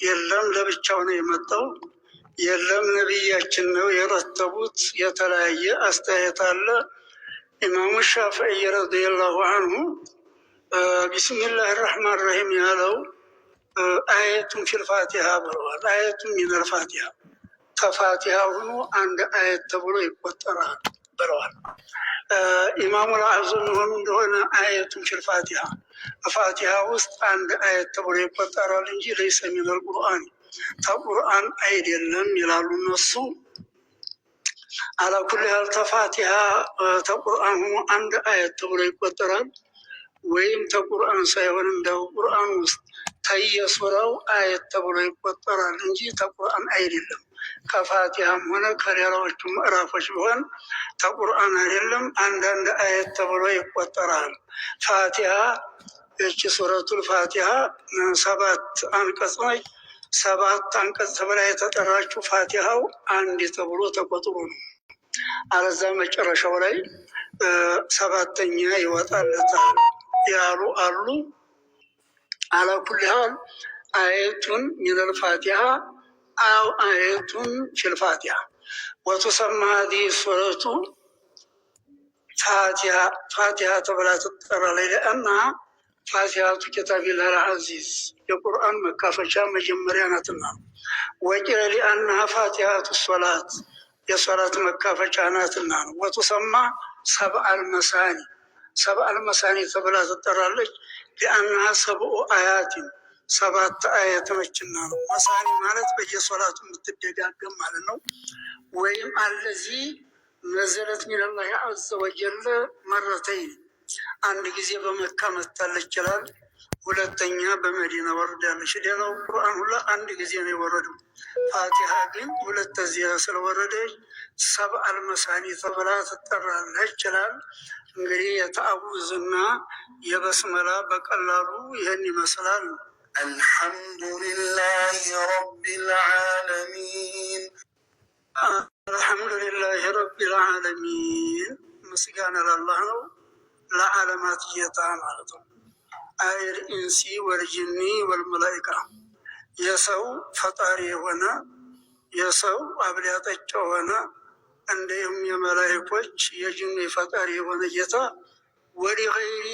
የለም ለብቻው ነው የመጣው፣ የለም ነቢያችን ነው የረተቡት። የተለያየ አስተያየት አለ። ኢማሙ ሻፊዒ ረዲየላሁ አንሁ ቢስሚላህ ራህማን ራሂም ያለው አየቱን ፊል ፋቲሃ ብለዋል። አየቱን ሚነል ፋቲሃ ከፋቲሃ ሆኖ አንድ አየት ተብሎ ይቆጠራል ብለዋል። ኢማሙ አዕዘም የሆኑ እንደሆነ አየቱን ፊል ፋቲሃ ፋቲሃ ውስጥ አንድ አየት ተብሎ ይቆጠራል እንጂ ለይሰ ሚነል ቁርአን ከቁርአን አይደለም ይላሉ እነሱ። አላኩል ያህል ተፋቲሃ ተቁርአን ሆኖ አንድ አየት ተብሎ ይቆጠራል ወይም ተቁርአን ሳይሆን እንደው ቁርአን ውስጥ ተየሱራው አየት ተብሎ ይቆጠራል እንጂ ተቁርአን አይደለም። ከፋቲሃም ሆነ ከሌላዎቹ ምዕራፎች ቢሆን ተቁርአን አይደለም፣ አንዳንድ አየት ተብሎ ይቆጠራል። ፋቲሃ እቺ ሱረቱል ፋቲሃ 7 አንቀጽ ነች። 7 አንቀጽ ተብላ የተጠራችው ፋቲሃው አንድ ተብሎ ተቆጥሮ ነው። አለዛ መጨረሻው ላይ 7ኛ ይወጣለታል ያሉ አሉ። አላኩል ያህል አየቱን ሚነል ፋቲሃ አው አየቱን ፊል ፋቲሃ ወቱሰማ ሀዚህ ሱረቱ ፋቲሃ ተብላ ትጠራለች። ለአና ፋቲሃቱ ኪታቢላሂል ዐዚዝ የቁርአን መካፈቻ መጀመሪያ ናትና። ወቂለ ሊአና ፋቲሃቱ ሶላት የሶላት መካፈቻ ናትና ነው። ወቱሰማ ሰብዐል መሳኒ ሰብዐል መሳኒ ተብላ ትጠራለች። ሊአና ሰብዑ አያቲን 7 አየት ነችና ነው። መሳኒ ማለት በየሶላቱ የምትደጋገም ማለት ነው። ወይም አለዚ ነዘለት ሚነላሂ ዐዘ ወጀለ መረተይን አንድ ጊዜ በመካ መጥታለች ይችላል፣ ሁለተኛ በመዲና ወርዳለች። ሌላው ቁርአን ሁላ አንድ ጊዜ ነው የወረደው። ፋቲሃ ግን 2 ጊዜ ስለወረደች ሰብዐል መሳኒ ተብላ ትጠራለች ይችላል። እንግዲህ የተአውዝና የበስመላ በቀላሉ ይህን ይመስላል። አልሐምዱሊላሂ ረቢል ዓለሚን አልሐምዱሊላሂ ረቢል ዓለሚን ምስጋና ለአላህ ነው፣ ለዓለማት ጌታ ማለት ነው። አይል ኢንሲ ወልጅኒ ወልመላኢካ የሰው ፈጣሪ የሆነ የሰው አብሊያጠጭ የሆነ እንዲሁም የመላኢኮች የጅኒ ፈጣሪ የሆነ ጌታ ወሊ ገይሪ